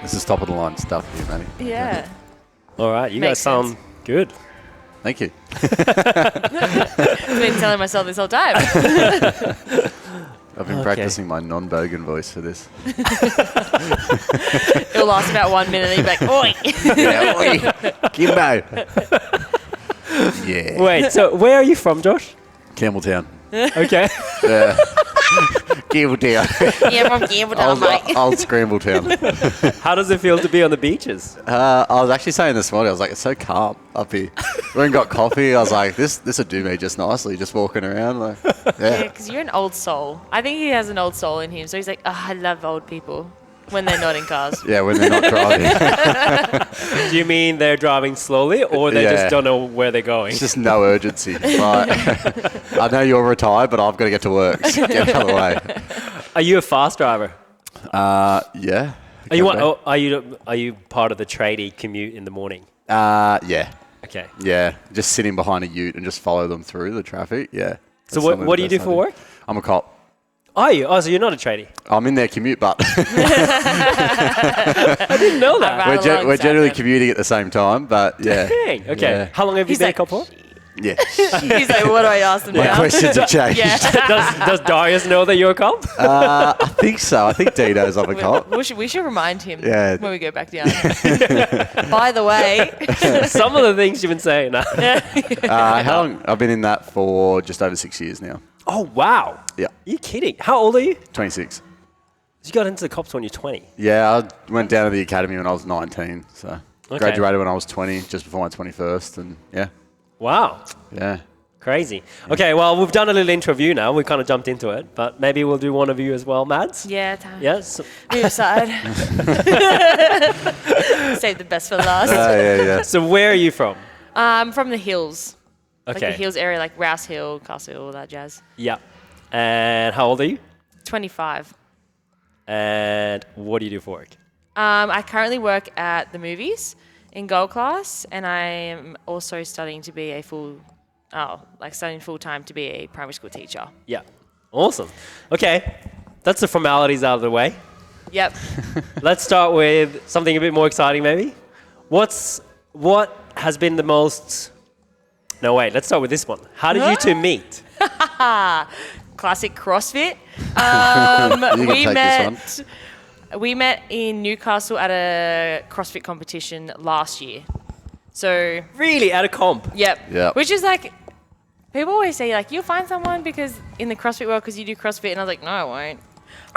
This is top of the line stuff here, Matty. Yeah. All right, you guys Makes sound sense. good. Thank you. I've been telling myself this whole time. I've been practicing my non-bogan voice for this. It'll last about 1 minute and you'll be like, oi. Yeah, oi, Kimbo. Yeah. Wait, so where are you from, Josh? Campbelltown. Okay. Yeah. Campbelltown. Yeah, from Campbelltown, mate. Old Scrambletown. How does it feel to be on the beaches? I was actually saying this morning, I was like, it's so calm up here. We went and got coffee. I was like, this would do me just nicely, just walking around. Like, Yeah, because you're an old soul. I think he has an old soul in him. So he's like, oh, I love old people when they're not in cars. Yeah, when they're not driving. Do you mean they're driving slowly or they just don't know where they're going? It's just no urgency. Like, I know you're retired, but I've got to get to work. So get out of the way. Are you a fast driver? Yeah. Are you part of the tradie commute in the morning? Yeah. Okay. Yeah. Just sitting behind a ute and just follow them through the traffic. Yeah. So what do you do for work? I'm a cop. Are you? Oh, so you're not a tradie? I'm in their commute, but I didn't know that. we're generally commuting at the same time, but yeah. Dang. Okay. Yeah. How long have you been a cop for? Yeah. He's like, what do I ask them My now? questions have changed. Yeah. Does Darius know that you're a cop? I think so. I think D knows I'm a cop. We should remind him Yeah. when we go back down. By the way. Some of the things you've been saying. How long? I've been in that for just over 6 years now. Oh, wow. Yeah. Are you kidding? How old are you? 26. You got into the cops when you're 20. Yeah, I went down to the academy when I was 19. So Okay. graduated when I was 20, just before my 21st. And yeah. Wow. Yeah. Crazy. Okay, well, we've done a little interview now. We kind of jumped into it, but maybe we'll do one of you as well, Mads. Yeah, time. Yes. Move aside. Save the best for last. Yeah. So where are you from? From the hills. Okay. Like the hills area, like Rouse Hill, Castle Hill, all that jazz. Yeah. And how old are you? 25. And what do you do for work? I currently work at the movies in Gold Class, and I am also studying to be studying full time to be a primary school teacher. Yeah. Awesome. Okay. That's the formalities out of the way. Yep. Let's start with something a bit more exciting, maybe. What has been the most... No, wait. Let's start with this one. How did you two meet? Classic CrossFit. We met in Newcastle at a CrossFit competition last year. So Really? At a comp? Yep. Which is like, people always say like, you'll find someone because in the CrossFit world because you do CrossFit, and I was like, no, I won't.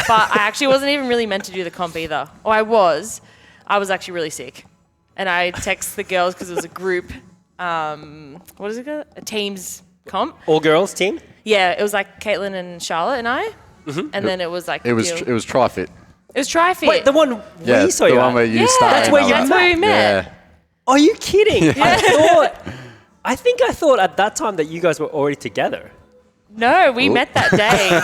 But I actually wasn't even really meant to do the comp either. Or I was actually really sick, and I text the girls because it was a group. What is it called? A teams comp. All girls team? Yeah, it was like Caitlin and Charlotte and I, and then it was like It was TriFit. It was TriFit. Wait, the one Yeah, we saw the you one at? where you Yeah, started. that's where you That's where we met. Yeah. Are you kidding? I think I thought at that time that you guys were already together. No, we met that day.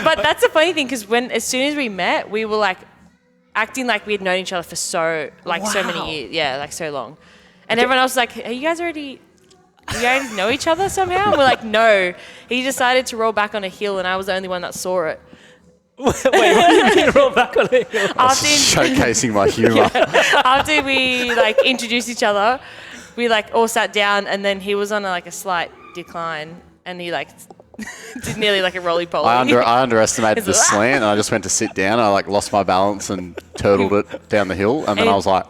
But that's the funny thing, because as soon as we met, we were like acting like we had known each other for so many years. Yeah, like so long. And everyone else was like, "Are you guys already know each other somehow?" And we're like, "No." He decided to roll back on a hill, and I was the only one that saw it. Wait, what do you mean roll back on it? Showcasing my humour. After we like introduced each other, we like all sat down, and then he was on a slight decline, and he like did nearly like a roly-poly. I underestimated the slant, and I just went to sit down. I lost my balance and turtled it down the hill, and then I was like,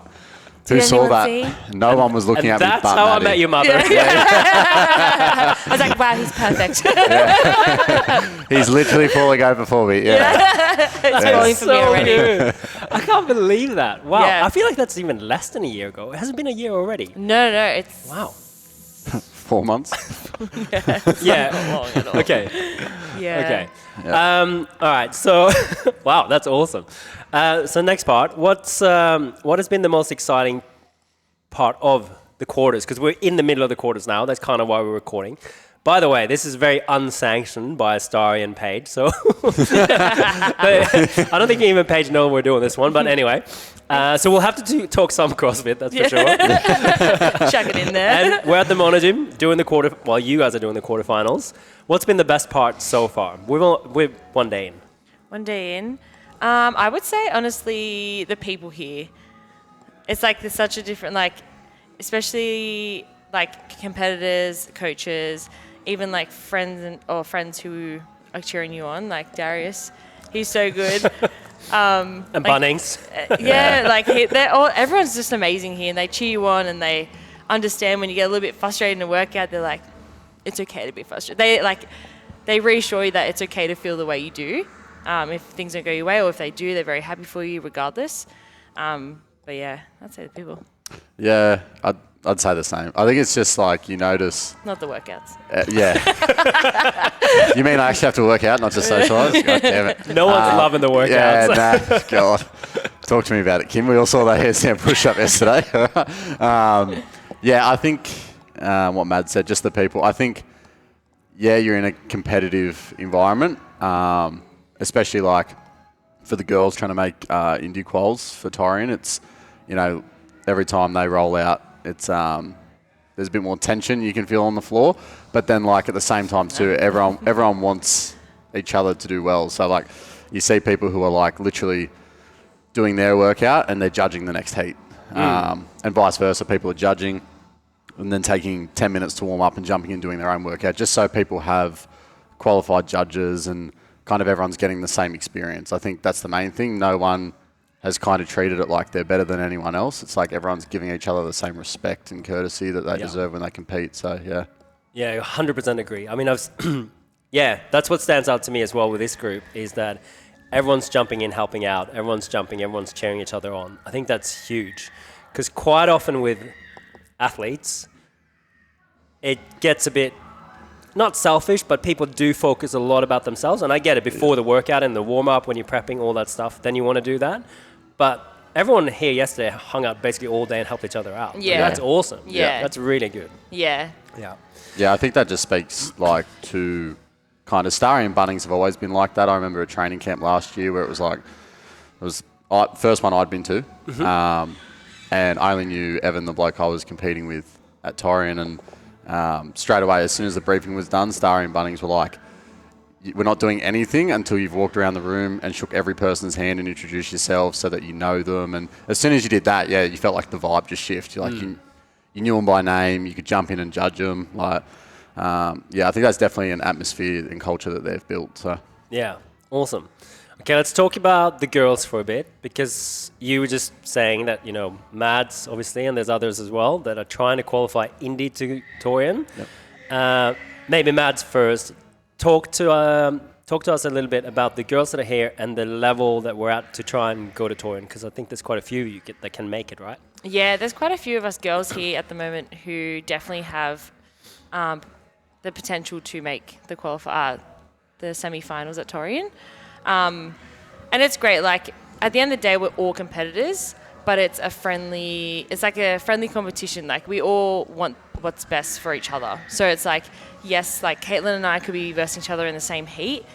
"Who saw that?" No one was looking at me. That's but how Maddie. I met your mother. I was like, "Wow, he's perfect." He's literally falling over for me. Yeah. It's falling for me already. Good. I can't believe that. Wow. Yeah. I feel like that's even less than a year ago. It hasn't been a year already. No, it's Wow. 4 months. Yeah. not long at all. Okay. Yeah. Okay. All right. So, wow, that's awesome. So next part, what has been the most exciting part of the quarters? Because we're in the middle of the quarters now. That's kind of why we're recording. By the way, this is very unsanctioned by Starry and Paige, so I don't think even Paige knows we're doing this one. But anyway, so we'll have to talk some CrossFit, that's for sure. Chuck it in there. And we're at the Monogym doing you guys are doing the quarterfinals. What's been the best part so far? We're 1 day in. 1 day in. I would say, honestly, the people here. It's like there's such a different, like, especially like competitors, coaches, even like friends who are cheering you on, like Darius. He's so good. And like, Bunnings. Yeah, like everyone's just amazing here, and they cheer you on, and they understand when you get a little bit frustrated in a workout. They're like, it's okay to be frustrated. They reassure you that it's okay to feel the way you do. If things don't go your way, or if they do, they're very happy for you regardless. But yeah, I'd say the people. Yeah, I'd say the same. I think it's just like you notice. Not the workouts. Yeah. You mean I actually have to work out, not just socialise? God damn it. No one's loving the workouts. Yeah, nah, God. Talk to me about it, Kim. We all saw that handstand push-up yesterday. Yeah, I think what Mad said, just the people. I think, yeah, you're in a competitive environment, especially like for the girls trying to make Indy quals for Torian. It's, every time they roll out, it's there's a bit more tension you can feel on the floor, but then like at the same time too, everyone wants each other to do well. So like you see people who are like literally doing their workout and they're judging the next heat, and vice versa. People are judging and then taking 10 minutes to warm up and jumping and doing their own workout, just so people have qualified judges and kind of everyone's getting the same experience. I think that's the main thing. No one has kind of treated it like they're better than anyone else. It's like everyone's giving each other the same respect and courtesy that they deserve when they compete. So, yeah. Yeah, 100% agree. I mean, yeah, that's what stands out to me as well with this group is that everyone's jumping in, helping out. Everyone's jumping, everyone's cheering each other on. I think that's huge because quite often with athletes, it gets a bit not selfish, but people do focus a lot about themselves. And I get it before the workout and the warm-up when you're prepping, all that stuff, then you want to do that. But everyone here yesterday hung out basically all day and helped each other out. Yeah. And that's awesome. Yeah. That's really good. Yeah. Yeah. Yeah, I think that just speaks like to kind of Starry and Bunnings have always been like that. I remember a training camp last year where it was first one I'd been to. And I only knew Evan, the bloke I was competing with at Torian, and straight away, as soon as the briefing was done, Starry and Bunnings were like, we're not doing anything until you've walked around the room and shook every person's hand and introduced yourself so that you know them. And as soon as you did that, yeah, you felt like the vibe just shift. You're like, you knew them by name, you could jump in and judge them. Like, yeah, I think that's definitely an atmosphere and culture that they've built. So. Yeah, awesome. Okay, let's talk about the girls for a bit because you were just saying that, Mads, obviously, and there's others as well that are trying to qualify Indy to Torian. Yep. Maybe Mads first. Talk to us a little bit about the girls that are here and the level that we're at to try and go to Torian because I think there's quite a few of you that can make it, right? Yeah, there's quite a few of us girls here at the moment who definitely have the potential to make the semi-finals at Torian. And it's great. Like at the end of the day, we're all competitors, but it's like a friendly competition. Like we all want what's best for each other. So it's like, yes, like Caitlin and I could be versing each other in the same heat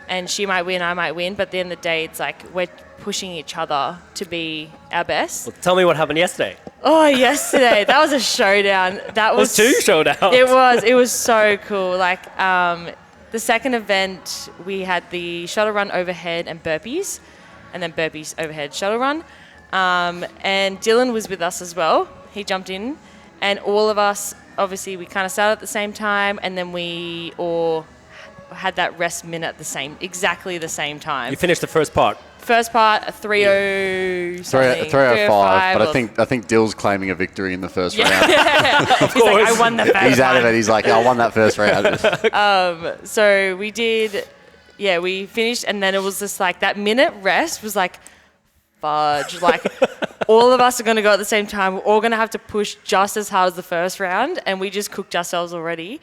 and she might win, I might win. But at the end of the day, it's like we're pushing each other to be our best. Well, tell me what happened yesterday. Oh, yesterday. That was a showdown. That was 2 showdowns. It was so cool. Like, the second event, we had the shuttle run overhead and burpees, and then burpees overhead shuttle run. And Dylan was with us as well. He jumped in, and all of us, obviously, we kind of started at the same time, and then we all had that rest minute exactly the same time. You finished the first part. First part, a 3:00 something. 3:05, but I think Dill's claiming a victory in the first round. Of course. He's like, I won the first He's out of it. He's like, I won that first round. So we did, we finished, and then it was just like that minute rest was like, fudge. Like, all of us are going to go at the same time. We're all going to have to push just as hard as the first round, and we just cooked ourselves already.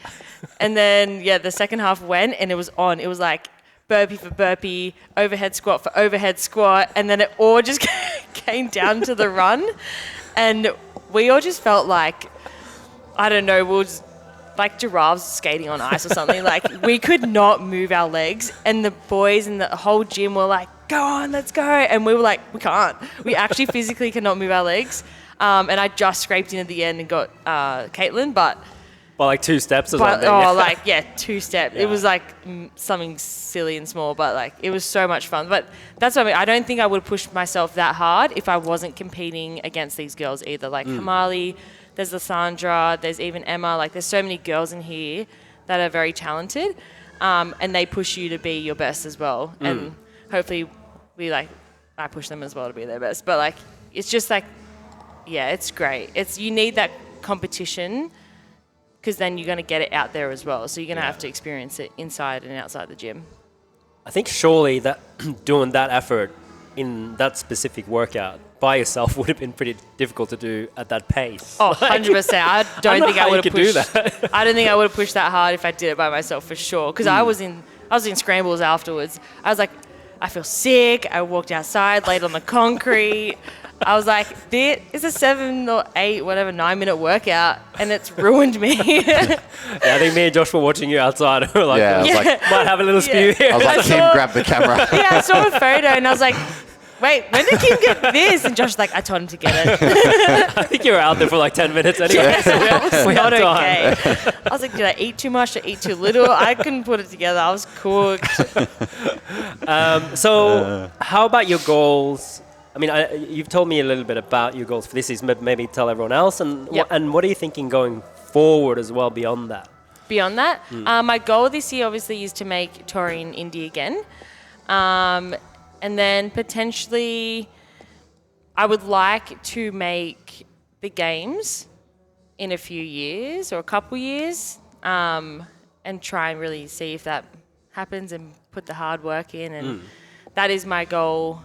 And then, the second half went, and it was on. It was like, burpee for burpee, overhead squat for overhead squat, and then it all just came down to the run. And we all just felt like, I don't know, we were just like giraffes skating on ice or something. Like, we could not move our legs, and the boys in the whole gym were like, go on, let's go. And we were like, we can't. We actually physically cannot move our legs. And I just scraped in at the end and got Caitlin, but By like 2 steps or But, something. oh, like, yeah, 2 step. Yeah. It was like something silly and small, but like it was so much fun. But that's what I mean. I don't think I would have pushed myself that hard if I wasn't competing against these girls either. Like Hamali, there's Lysandra, there's even Emma. Like there's so many girls in here that are very talented, and they push you to be your best as well. And hopefully I push them as well to be their best. But like it's just like, yeah, it's great. You need that competition, because then you're going to get it out there as well. So you're going to have to experience it inside and outside the gym. I think surely that doing that effort in that specific workout by yourself would have been pretty difficult to do at that pace. Oh, 100%. I don't think I would have pushed. Do that. I don't think I would have pushed that hard if I did it by myself for sure. Because I was in scrambles afterwards. I was like, I feel sick. I walked outside, laid on the concrete. I was like, this is a 7 or 8, whatever, 9-minute workout, and it's ruined me. Yeah, I think me and Josh were watching you outside. We were like, Yeah, I was like, might have a little spew here. I was like, Kim, grab the camera. Yeah, I saw a photo, and I was like, wait, when did Kim get this? And Josh was like, I told him to get it. I think you were out there for like 10 minutes anyway. Yeah, so that was we not had time. okay. I was like, did I eat too much? Did I eat too little? I couldn't put it together. I was cooked. So how about your goals? I mean, you've told me a little bit about your goals for this season, but maybe tell everyone else. And Yep. and what are you thinking going forward as well beyond that? Beyond that, my goal this year obviously is to make touring Indy again. And then potentially I would like to make the games in a few years or a couple years, and try and really see if that happens and put the hard work in. And that is my goal,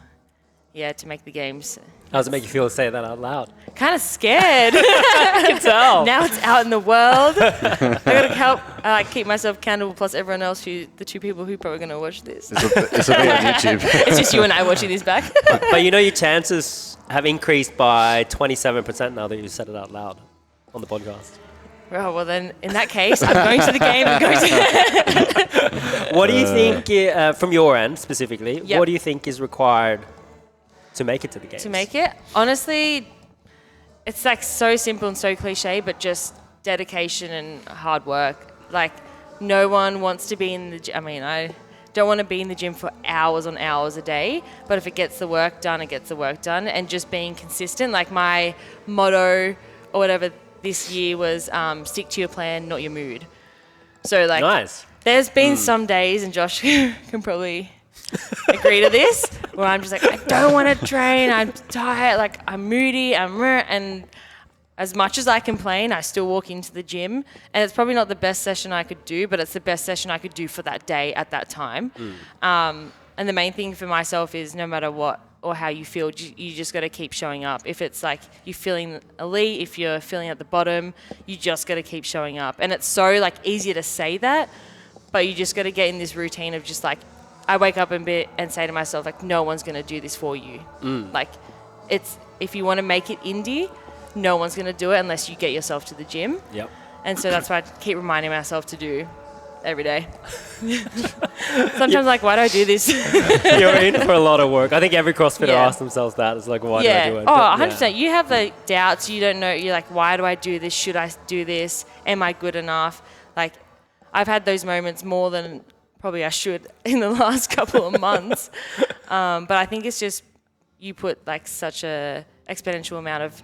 to make the games. How does it make you feel to say that out loud? Kind of scared. I can tell. Now it's out in the world. I got to help keep myself accountable, plus everyone else, the 2 people who are probably going to watch this. This will be on YouTube. It's just you and I watching this back. But you know your chances have increased by 27% now that you said it out loud on the podcast. Oh, well then, in that case, I'm going to the game and going to... What do you think, from your end specifically, Yep. what do you think is required to make it to the games? To make it? Honestly, it's like so simple and so cliche, but just dedication and hard work. Like, no one wants to be in the gym. I mean, I don't want to be in the gym for hours on hours a day, but if it gets the work done, it gets the work done. And just being consistent. Like, my motto or whatever this year was stick to your plan, not your mood. So, like, Nice. there's been some days, and Josh can probably agree to this, where I'm just like, I don't want to train, I'm tired, like I'm moody, and as much as I complain, I still walk into the gym, and it's probably not the best session I could do, but it's the best session I could do for that day at that time. And the main thing for myself is no matter what or how you feel, you just got to keep showing up. If it's like you're feeling elite, if you're feeling at the bottom, you just got to keep showing up. And it's so like easier to say that, but you just got to get in this routine of just like, I wake up and say to myself, like, no one's going to do this for you. Like, if you want to make it indie, no one's going to do it unless you get yourself to the gym. Yep. And so that's what I keep reminding myself to do every day. Sometimes I'm like, why do I do this? You're in for a lot of work. I think every CrossFitter Yeah. asks themselves that. It's like, why do I do it? Oh, But, 100%. You have the doubts. You don't know. You're like, why do I do this? Should I do this? Am I good enough? Like, I've had those moments more than probably I should in the last couple of months. But I think it's just you put like such a exponential amount of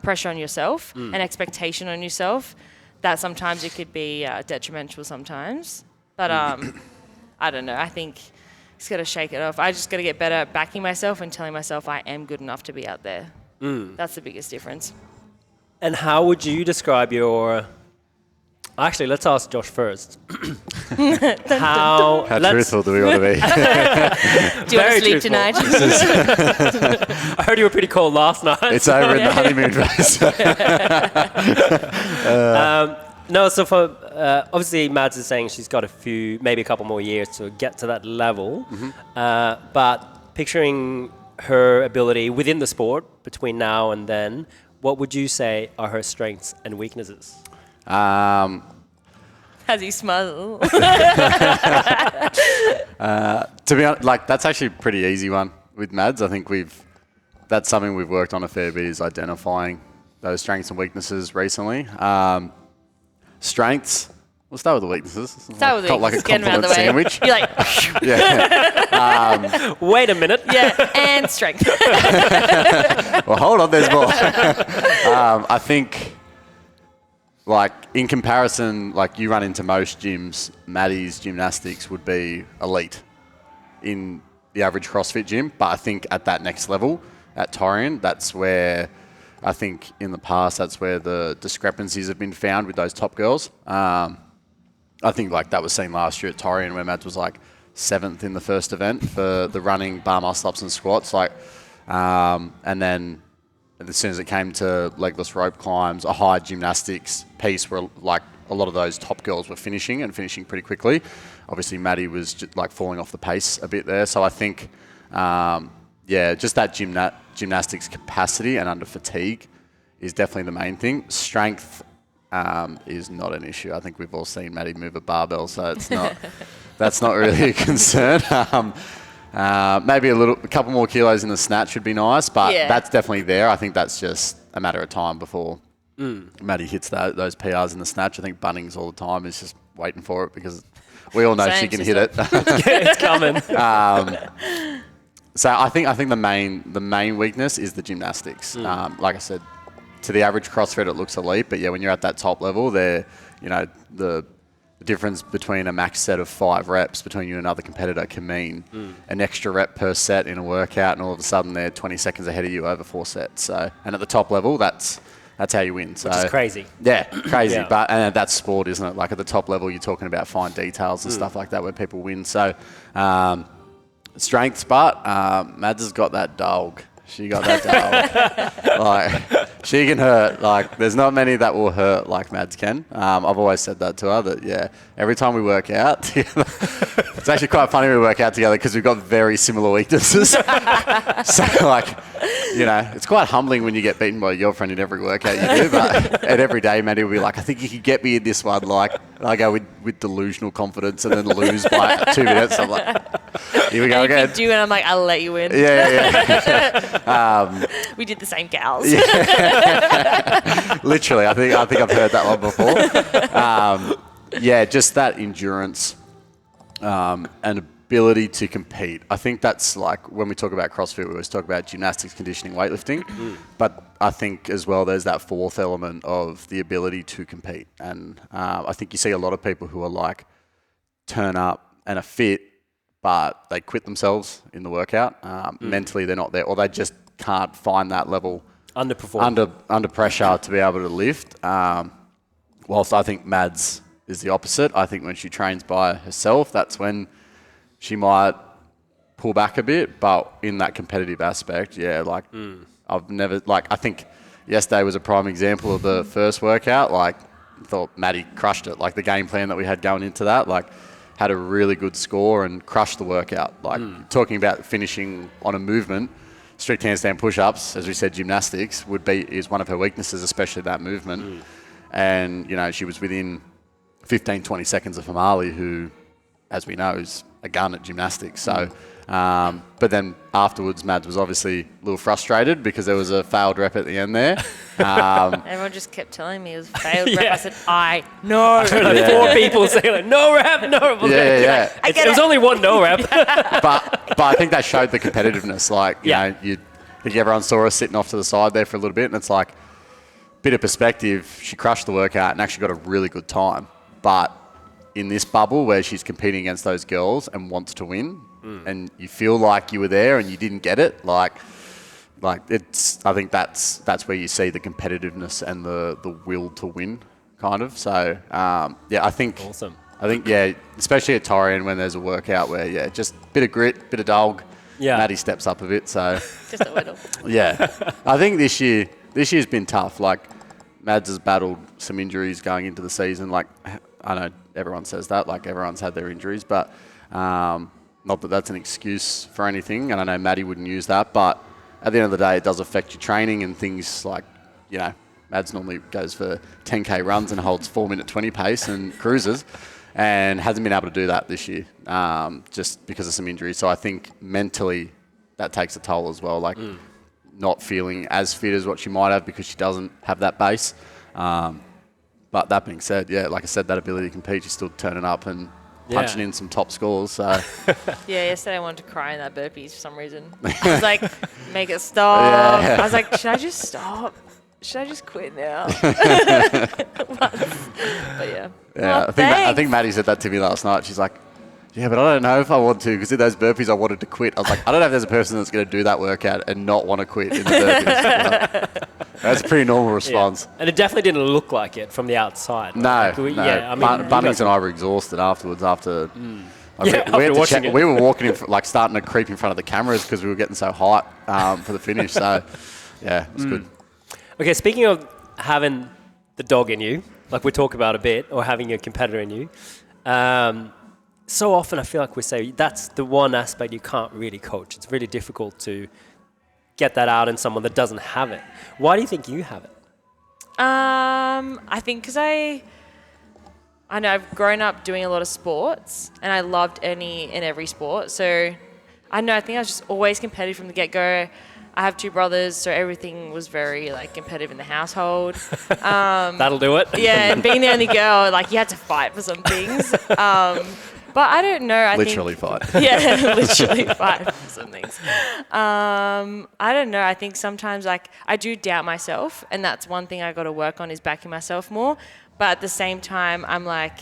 pressure on yourself and expectation on yourself that sometimes it could be detrimental sometimes. But I don't know. I think just got to shake it off. I just got to get better at backing myself and telling myself I am good enough to be out there. That's the biggest difference. And how would you describe your... Actually, let's ask Josh first. How truthful do we want to be? Do you want to sleep tonight? I heard you were pretty cold last night. It's over in the honeymoon phase. No, so for obviously Mads is saying she's got maybe a couple more years to get to that level. But picturing her ability within the sport between now and then, what would you say are her strengths and weaknesses? Has he smiled? To be honest, like that's actually a pretty easy one with Mads. I think that's something we've worked on a fair bit, is identifying those strengths and weaknesses recently. Strengths. We'll start with the weaknesses. Start with the Like a weaknesses. Get 'em out of the compliment way. sandwich. You're like, Yeah. Wait a minute. yeah, and strength. Well, hold on, there's more. I think, like, in comparison, like, you run into most gyms, Maddie's gymnastics would be elite in the average CrossFit gym. But I think at that next level, at Torian, that's where I think in the past, that's where the discrepancies have been found with those top girls. I think, like, that was seen last year at Torian, where Mads was, like, 7th in the first event for the running, bar muscle-ups and squats. Like, and then as soon as it came to legless rope climbs, a high gymnastics piece where, like, a lot of those top girls were finishing pretty quickly. Obviously, Maddie was just, like, falling off the pace a bit there. So I think, just that gymnastics capacity and under fatigue is definitely the main thing. Strength is not an issue. I think we've all seen Maddie move a barbell, so it's not that's not really a concern. Maybe a couple more kilos in the snatch would be nice, but that's definitely there. I think that's just a matter of time before Maddie hits those PRs in the snatch. I think Bunnings all the time is just waiting for it because we all know she can hit it. It's coming. So I think the main weakness is the gymnastics. Like I said, to the average CrossFit, it looks elite, but yeah, when you're at that top level, the difference between a max set of 5 reps between you and another competitor can mean an extra rep per set in a workout, and all of a sudden they're 20 seconds ahead of you over 4 sets. So, and at the top level, that's how you win. So, Which is crazy. Yeah, crazy. Yeah. And that's sport, isn't it? Like at the top level, you're talking about fine details and stuff like that where people win. So, strengths, but Mads has got that dog. She got that dog. Like, she can hurt. Like, there's not many that will hurt like Mads can. I've always said that to her, that, every time we work out together, it's actually quite funny we work out together because we've got very similar weaknesses. So, like, it's quite humbling when you get beaten by your girlfriend in every workout you do, but and every day, Maddie will be like, I think you could get me in this one. Like, I go with delusional confidence and then lose by 2 minutes. I'm like, here we go again. If you do, and I'm like, I'll let you win. Yeah. We did the same gals. Literally, I think I've heard that one before. Just that endurance and ability to compete. I think that's like when we talk about CrossFit, we always talk about gymnastics, conditioning, weightlifting. But I think as well, there's that fourth element of the ability to compete. And I think you see a lot of people who are like turn up and are fit, but they quit themselves in the workout. Mentally, they're not there, or they just can't find that level under pressure to be able to lift. Whilst I think Mads is the opposite. I think when she trains by herself, that's when she might pull back a bit. But in that competitive aspect, I've never, I think yesterday was a prime example of the first workout. I thought Maddie crushed it. Like the game plan that we had going into that, had a really good score and crushed the workout. Talking about finishing on a movement, strict handstand push-ups, as we said, gymnastics is one of her weaknesses, especially that movement. And, she was within 15, 20 seconds of Hamali, who, as we know, is a gun at gymnastics. So, but then afterwards, Mads was obviously a little frustrated because there was a failed rep at the end there. Everyone just kept telling me it was a failed rep. I said, I know. 4 people saying, no rep, no rep. It was only one no rep. But I think that showed the competitiveness. I think everyone saw us sitting off to the side there for a little bit, and it's like, bit of perspective, she crushed the workout and actually got a really good time. But in this bubble where she's competing against those girls and wants to win, and you feel like you were there and you didn't get it, I think that's where you see the competitiveness and the will to win, kind of. So I think awesome. I think especially at Torian when there's a workout where just a bit of grit, bit of dog. Maddie steps up a bit. So just a little. I think this year's been tough. Mads has battled some injuries going into the season. I know everyone says that, everyone's had their injuries, but not that that's an excuse for anything. And I know Maddie wouldn't use that, but at the end of the day, it does affect your training and things Mads normally goes for 10K runs and holds 4-minute 20 pace and cruises, and hasn't been able to do that this year just because of some injuries. So I think mentally that takes a toll as well. Not feeling as fit as what she might have because she doesn't have that base. But that being said, yeah, like I said, that ability to compete, you're still turning up and punching in some top scores. So Yeah, yesterday I wanted to cry in that burpees for some reason. I was like, make it stop. Yeah. I was like, should I just stop? Should I just quit now? But yeah. yeah, Well, I think Maddie said that to me last night. She's like, yeah, but I don't know if I want to, because in those burpees I wanted to quit. I was like, I don't know if there's a person that's going to do that workout and not want to quit in the burpees. That's a pretty normal response. And it definitely didn't look like it from the outside. No, Like, no. Yeah, I mean, Bunnings and I were exhausted afterwards after... after watching it. We were walking in, like starting to creep in front of the cameras because we were getting so hot for the finish. So, yeah, it was good. Okay, speaking of having the dog in you, like we talk about a bit, or having a competitor in you, so often I feel like we say that's the one aspect you can't really coach. It's really difficult to get that out in someone that doesn't have it. Why do you think you have it? I think because I know I've grown up doing a lot of sports and I loved any and every sport. So I think I was just always competitive from the get-go. I have 2 brothers, so everything was very like competitive in the household. That'll do it. Yeah, and being the only girl, like you had to fight for some things. But I don't know. I Literally think, fight. Yeah, literally fight for some things. I don't know. I think sometimes like I do doubt myself, and that's one thing I got to work on is backing myself more. But at the same time, I'm like,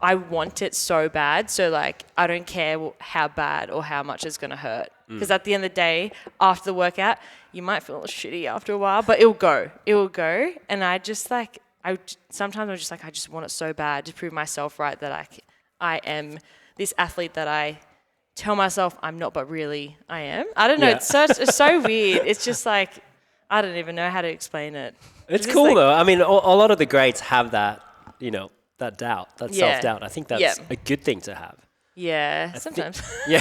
I want it so bad. So like, I don't care how bad or how much it's going to hurt. Because at the end of the day, after the workout, you might feel shitty after a while, but it'll go. It will go. And I just like, sometimes I'm just like, I just want it so bad to prove myself right that I am this athlete that I tell myself I'm not, but really I am. I don't know. Yeah. It's so weird. It's just like, I don't even know how to explain it. It's cool like, though. I mean, a lot of the greats have that, that doubt, that self-doubt. I think that's a good thing to have. Yeah, sometimes. Yeah.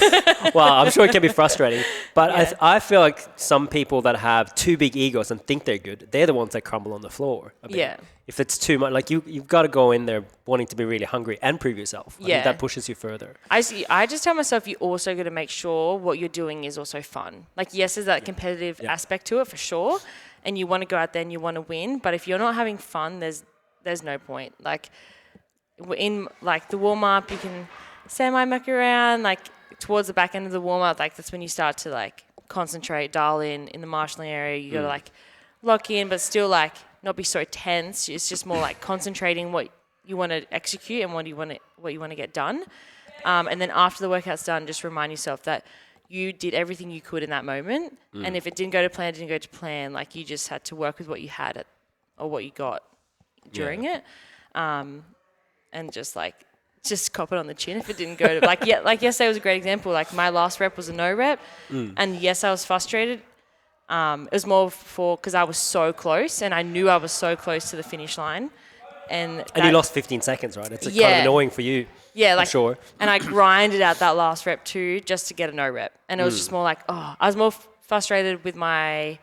Well, I'm sure it can be frustrating. But Yeah. I feel like some people that have too big egos and think they're good, they're the ones that crumble on the floor a bit. Yeah. If it's too much, like you've got to go in there wanting to be really hungry and prove yourself. I Yeah. think that pushes you further. I just tell myself you also got to make sure what you're doing is also fun. Like, yes, there's that competitive aspect to it for sure. And you want to go out there and you want to win. But if you're not having fun, there's no point. Like, in like the warm-up, you can semi-muck around. Like, towards the back end of the warm-up, like that's when you start to like concentrate, dial in the marshalling area. You got to like lock in, but still like not be so tense. It's just more like concentrating what you want to execute and what you want to get done. And then after the workout's done, just remind yourself that you did everything you could in that moment. And if it didn't go to plan, it didn't go to plan. Like, you just had to work with what you had or what you got during it. And just cop it on the chin if it didn't go to like yesterday was a great example. Like, my last rep was a no rep, and yes, I was frustrated. It was more because I was so close, and I knew I was so close to the finish line, and you lost 15 seconds, right? It's kind of annoying for you. Yeah, like, I'm sure. And I grinded out that last rep too, just to get a no rep, and it was just more like, I was more frustrated with my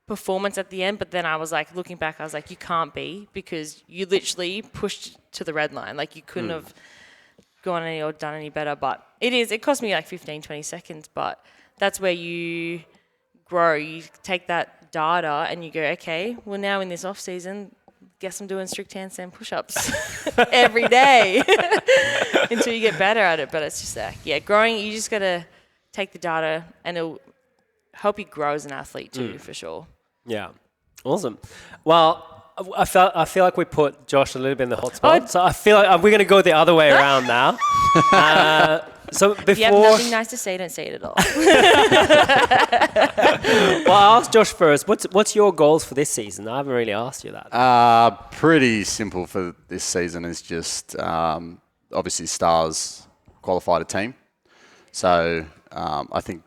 performance at the end, but then I was like, looking back, I was like, you can't be, because you literally pushed to the red line. Like, you couldn't have gone any or done any better. But it cost me like 15, 20 seconds, but that's where you grow. You take that data and you go, okay, well, now in this off season, guess I'm doing strict handstand push-ups every day until you get better at it. But it's just like, growing, you just got to take the data, and it'll help you grow as an athlete too, for sure. Yeah. Awesome. Well, I feel like we put Josh a little bit in the hot spot. So I feel like we're going to go the other way around now. So before... If you have nothing nice to say, don't say it at all. Well, I'll ask Josh first. What's your goals for this season? I haven't really asked you that. Pretty simple for this season is just obviously Stars qualified a team. So I think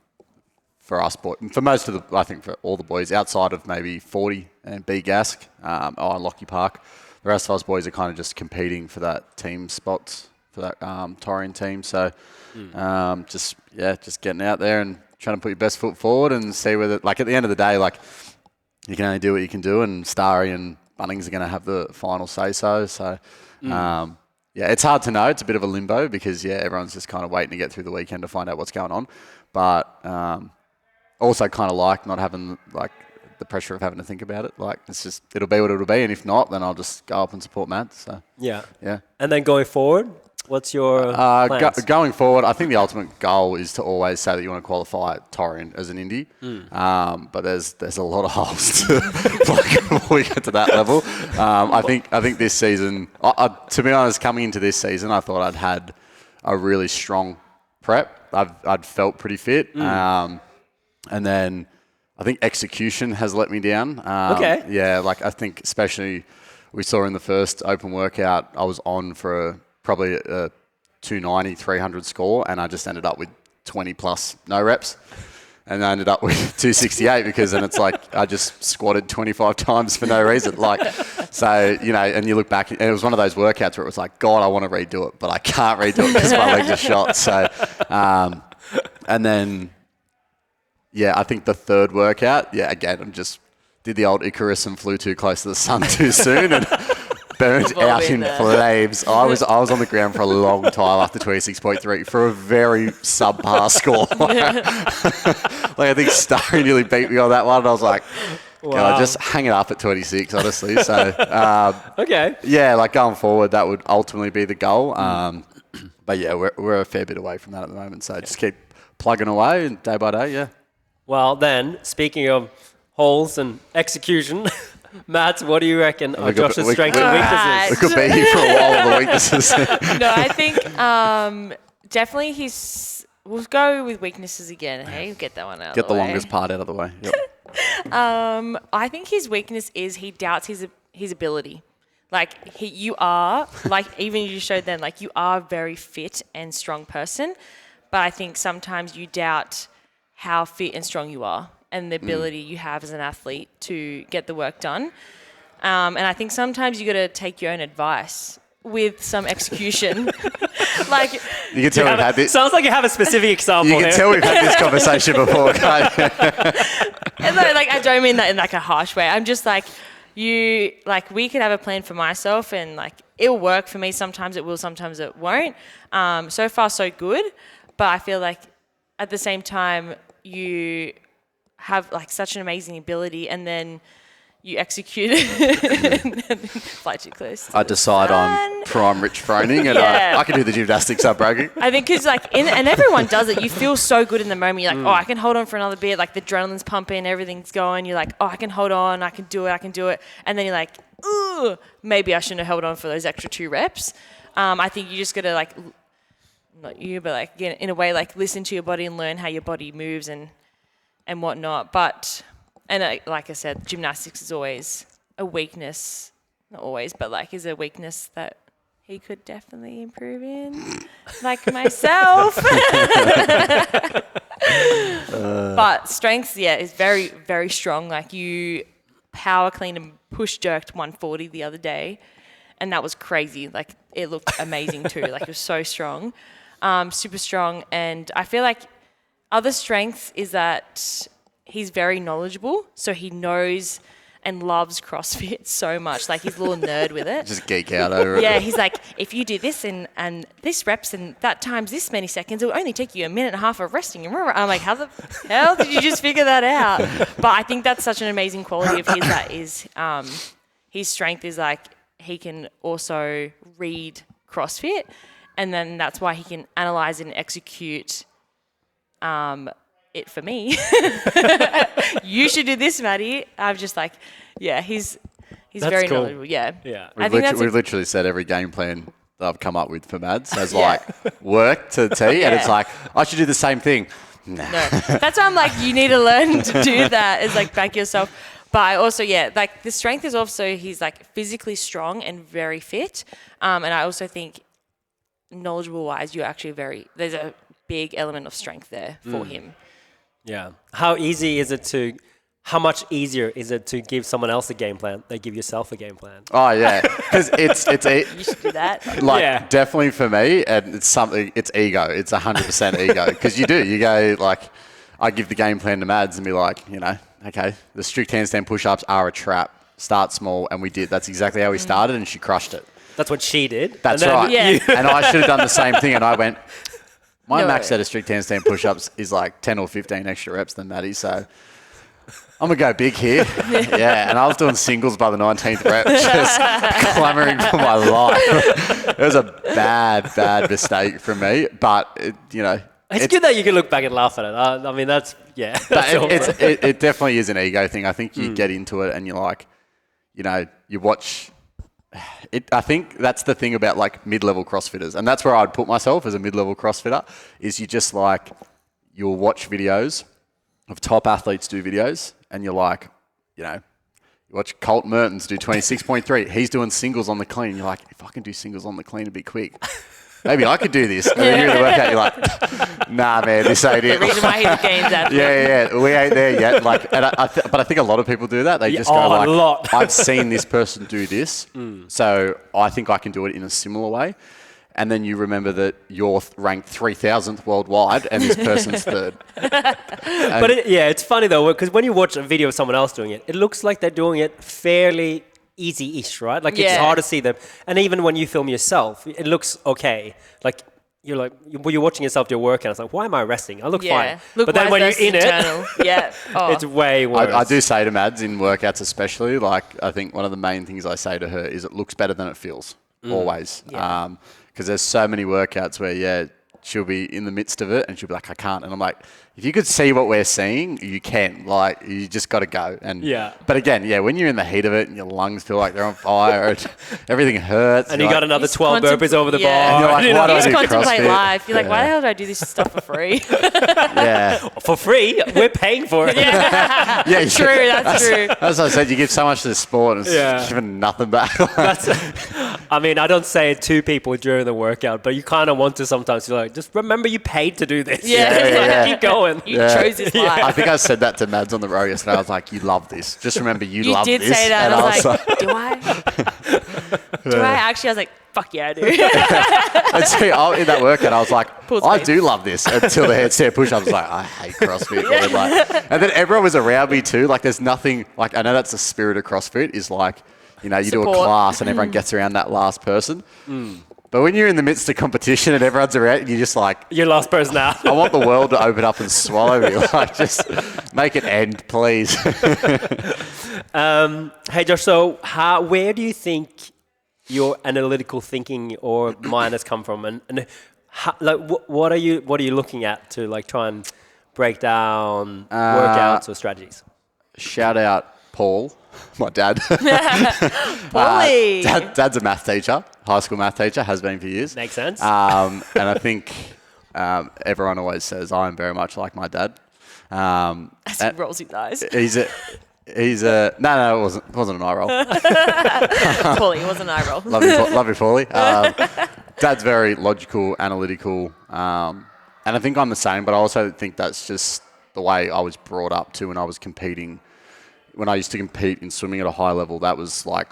for us, for most of I think for all the boys outside of maybe 40 and B Gask on Lockie Park, the rest of us boys are kind of just competing for that team spots for that Torian team. So just getting out there and trying to put your best foot forward and see whether, like, at the end of the day, like, you can only do what you can do, and Starry and Bunnings are going to have the final say-so. So, it's hard to know. It's a bit of a limbo because, everyone's just kind of waiting to get through the weekend to find out what's going on. But also kind of like not having, like, the pressure of having to think about it. Like, it'll be what it'll be. And if not, then I'll just go up and support Mads. So, Yeah. yeah. And then going forward, what's your plans? Going forward, I think the ultimate goal is to always say that you want to qualify Torreon as an indie. But there's a lot of holes to plug before we get to that level. I think this season, to be honest, coming into this season, I thought I'd had a really strong prep. I'd felt pretty fit. And then I think execution has let me down. Okay. Yeah, like I think especially we saw in the first open workout, I was on for probably a 290, 300 score, and I just ended up with 20 plus no reps. And I ended up with 268 because then it's like I just squatted 25 times for no reason. Like, so, you know, and you look back, and it was one of those workouts where it was like, God, I want to redo it, but I can't redo it because my legs are shot. So, and then, yeah, I think the third workout, yeah, again, I just did the old Icarus and flew too close to the sun too soon and burned out in flames. I was on the ground for a long time after 26.3 for a very subpar score. Like I think Starry nearly beat me on that one. And I was like, wow. Just hang it up at 26, honestly. So, Okay. Yeah, like going forward, that would ultimately be the goal. But yeah, we're a fair bit away from that at the moment. So just keep plugging away and day by day, yeah. Well, then, speaking of holes and execution, Matt, what do you reckon are Josh's strengths and weaknesses? We could be here for a while on the weaknesses. No, I think definitely we'll go with weaknesses again. Hey, get that one out. Get the longest part out of the way. Yep. I think his weakness is he doubts his ability. Like you are, like even you showed then, like you are a very fit and strong person, but I think sometimes you doubt how fit and strong you are and the ability you have as an athlete to get the work done. And I think sometimes you got to take your own advice with some execution. Like you can tell we've had this. Sounds like you have a specific example. You can tell we've had this conversation before. And like I don't mean that in like a harsh way. I'm just like we could have a plan for myself and like it'll work for me. Sometimes it will, sometimes it won't. So far so good, but I feel like at the same time you have like such an amazing ability and then you execute it and fly too close. I decide on prime rich phoning and I can do the gymnastics up bragging. I think because and everyone does it. You feel so good in the moment. You're like, oh, I can hold on for another bit. Like the adrenaline's pumping, everything's going. You're like, oh, I can hold on. I can do it. And then you're like, ooh, maybe I shouldn't have held on for those extra 2 reps. I think you just got to like, not you, but like again, in a way, like listen to your body and learn how your body moves and whatnot. But, like I said, gymnastics is always a weakness. Not always, but like is a weakness that he could definitely improve in, like myself. But strengths, yeah, is very, very strong. Like you power clean and push jerked 140 the other day. And that was crazy. Like it looked amazing too. Like it was so strong. Super strong, and I feel like other strengths is that he's very knowledgeable, so he knows and loves CrossFit so much. Like he's a little nerd with it. Just geek out over it. Yeah, he's like, if you do this and this reps and that times this many seconds, it will only take you a minute and a half of resting. I'm like, how the hell did you just figure that out? But I think that's such an amazing quality of his. That is, his strength is like he can also read CrossFit. And then that's why he can analyze and execute it for me. You should do this, Maddie. I'm just like, yeah, he's very cool. knowledgeable. Yeah. We've literally said every game plan that I've come up with for Mads has like worked to the T, and it's like I should do the same thing. No, that's why I'm like, you need to learn to do that. Is like back yourself. But I also, like the strength is also he's like physically strong and very fit. And I also think knowledgeable wise, you're actually there's a big element of strength there for him. Yeah. How much easier is it to give someone else a game plan than give yourself a game plan? Oh yeah, because it's You should do that. Like definitely for me, and it's ego. It's 100% ego because you go like, I give the game plan to Mads and be like, okay, the strict handstand push-ups are a trap. Start small, and we did. That's exactly how we started, and she crushed it. That's what she did. That's right. Yeah. And I should have done the same thing. And I went, my max set of strict handstand push-ups is like 10 or 15 extra reps than Maddie. So I'm going to go big here. Yeah, and I was doing singles by the 19th rep, just clamouring for my life. It was a bad mistake from me, but, It's good that you can look back and laugh at it. I mean, that's, yeah. It definitely is an ego thing. I think you get into it and you're like, you watch it. I think that's the thing about like mid-level CrossFitters, and that's where I'd put myself as a mid-level CrossFitter, is you just like, you'll watch videos of top athletes do videos and you're like, you watch Colt Mertens do 26.3. He's doing singles on the clean. You're like, if I can do singles on the clean a bit quick, maybe I could do this. And then you're in the workout, you're like, nah, man, this ain't it. The reason why he's gained that. Yeah, we ain't there yet. Like, but I think a lot of people do that. They just go like, a lot. I've seen this person do this, so I think I can do it in a similar way. And then you remember that you're ranked 3,000th worldwide and this person's third. But it's funny though, because when you watch a video of someone else doing it, it looks like they're doing it fairly easy-ish, right? Like it's hard to see them. And even when you film yourself, it looks okay. Like you're watching yourself do a workout. It's like, why am I resting? I look fine. But then when you're in it, it's way worse. I do say to Mads in workouts especially, like I think one of the main things I say to her is it looks better than it feels, always. Yeah. Because there's so many workouts where, she'll be in the midst of it and she'll be like, I can't. And I'm like, if you could see what we're seeing, you can. Like, you just got to go. And But again, when you're in the heat of it and your lungs feel like they're on fire, and everything hurts. And you got another 12 burpees over the bar. And you're like, why do I you do just contemplate CrossFit? life. You're like, why the hell do I do this stuff for free? For free? We're paying for it. True, that's true. As I said, you give so much to the sport and it's giving nothing back. I mean, I don't say it to people during the workout, but you kind of want to sometimes. You're like, just remember you paid to do this. Keep going. You chose this life. I think I said that to Mads on the road yesterday. I was like, you love this. Just remember you love this. You did say that. And I was like, do I? Do I actually? I was like, fuck yeah, I do. And see, in that workout, I was like, Pulse I face. do love this. Until the headstand push-up, I was like, I hate CrossFit. And then everyone was around me too. Like, there's nothing, like, I know that's the spirit of CrossFit is like, you do a Support. class and everyone gets around that last person. But when you're in the midst of competition and everyone's around, you're just like... You're last person now. I want the world to open up and swallow me. Like, just make it end, please. Hey, Josh, so where do you think your analytical thinking or mind has come from? And what are you looking at to like try and break down workouts or strategies? Shout out Paul, my dad. Paulie. Dad's a math teacher, high school math teacher, has been for years. Makes sense. And I think everyone always says I am very much like my dad. As he rolls his eyes. He's a no, it wasn't an eye roll. Paulie, it wasn't an eye roll. Love you, Paulie. Dad's very logical, analytical, and I think I'm the same. But I also think that's just the way I was brought up to when I was competing. When I used to compete in swimming at a high level, that was like,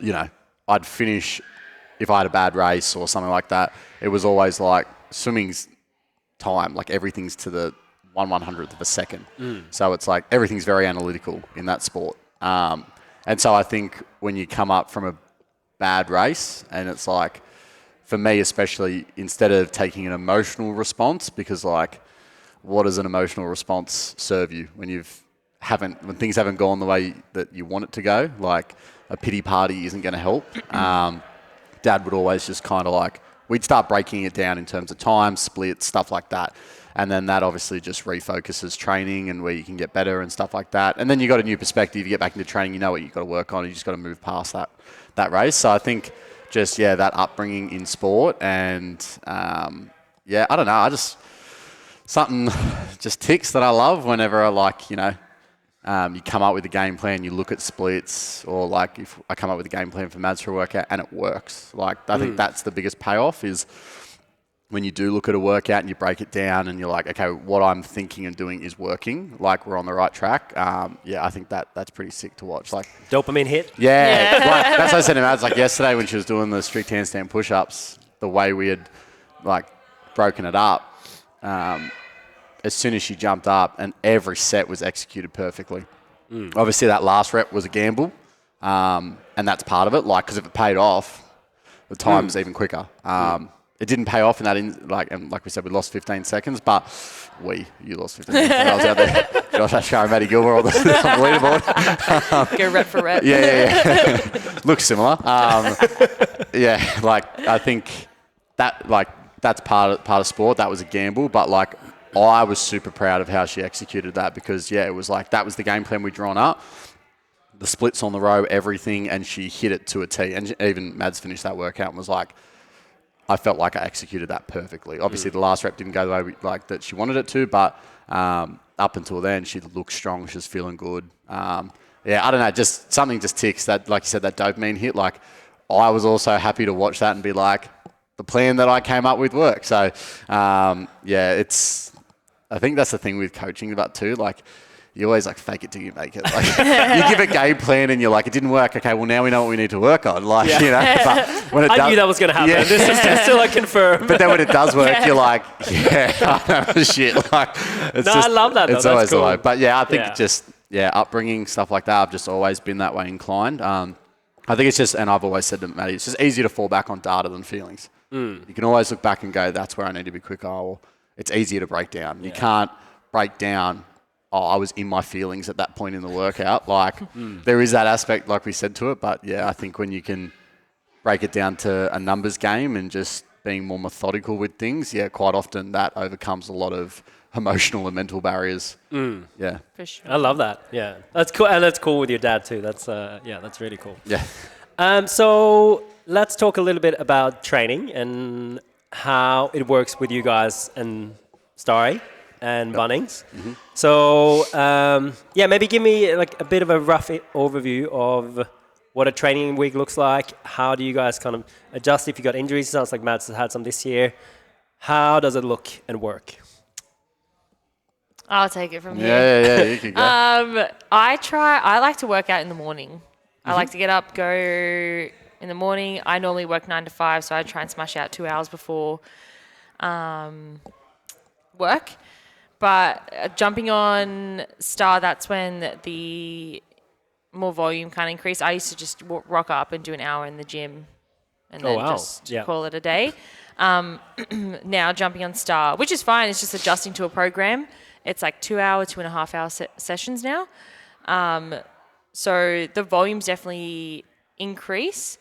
I'd finish if I had a bad race or something like that. It was always like swimming's time, like everything's to the 1/100th of a second. So it's like everything's very analytical in that sport. And so I think when you come up from a bad race, and it's like, for me especially, instead of taking an emotional response, because like, what does an emotional response serve you when when things haven't gone the way that you want it to go? Like, a pity party isn't going to help. Dad would always just kind of like, we'd start breaking it down in terms of time, splits, stuff like that. And then that obviously just refocuses training and where you can get better and stuff like that. And then you got a new perspective, you get back into training, you know what you've got to work on, you just got to move past that race. So I think just, that upbringing in sport and, I don't know, something just ticks that I love whenever I like, you come up with a game plan, you look at splits, or like if I come up with a game plan for Mads for a workout and it works. Like, I think that's the biggest payoff is when you do look at a workout and you break it down and you're like, okay, what I'm thinking and doing is working, like we're on the right track. I think that's pretty sick to watch. Like, dopamine hit. Yeah. Like, that's what I said to Mads, like yesterday when she was doing the strict handstand push-ups, the way we had like broken it up, as soon as she jumped up and every set was executed perfectly. Obviously that last rep was a gamble, and that's part of it. Like, because if it paid off, the time's even quicker. it didn't pay off in that. And like we said, we lost 15 seconds, but you lost 15 seconds. I was out there, Josh Ashkar and Matty Gilmore on the leaderboard. Go rep for rep. Yeah. Looks similar. Yeah, like I think that that's part of sport. That was a gamble, but like I was super proud of how she executed that because it was like that was the game plan we'd drawn up. The splits on the row, everything, and she hit it to a T. And even Mads finished that workout and was like, I felt like I executed that perfectly. Obviously, the last rep didn't go the way that she wanted it to, but up until then, she looked strong. She was feeling good. I don't know, just something just ticks that, like you said, that dopamine hit. Like, I was also happy to watch that and be like, the plan that I came up with worked. So, I think that's the thing with coaching about too. Like, you always like fake it till you make it. Like, you give a game plan and you're like, it didn't work. Okay, well now we know what we need to work on. Like, But when I knew that was going to happen. Yeah. This is just to like confirm. But then when it does work, you're like, I know, shit. Like, I love that. It's That's always cool. the way. But I think upbringing, stuff like that, I've just always been that way inclined. I think it's just, and I've always said to Maddie, it's just easier to fall back on data than feelings. You can always look back and go, that's where I need to be quicker. Or it's easier to break down. You can't break down, I was in my feelings at that point in the workout. Like, there is that aspect, like we said to it. But, I think when you can break it down to a numbers game and just being more methodical with things, quite often that overcomes a lot of emotional and mental barriers. Yeah. For sure. I love that. Yeah. That's cool. And that's cool with your dad too. That's that's really cool. Yeah. So let's talk a little bit about training and how it works with you guys and Starry and Bunnings. Mm-hmm. So maybe give me like a bit of a rough overview of what a training week looks like. How do you guys kind of adjust if you got injuries? Sounds like Matt's had some this year. How does it look and work? I'll take it from here. Yeah, you can go. I like to work out in the morning. I like to get up, go in the morning. I normally work 9 to 5, so I try and smash out 2 hours before work. But jumping on Star, that's when the more volume kind of increased. I used to just rock up and do an hour in the gym and then just call it a day. Now jumping on Star, which is fine. It's just adjusting to a program. It's like 2 hour, 2.5 hour sessions now. So the volumes definitely increase.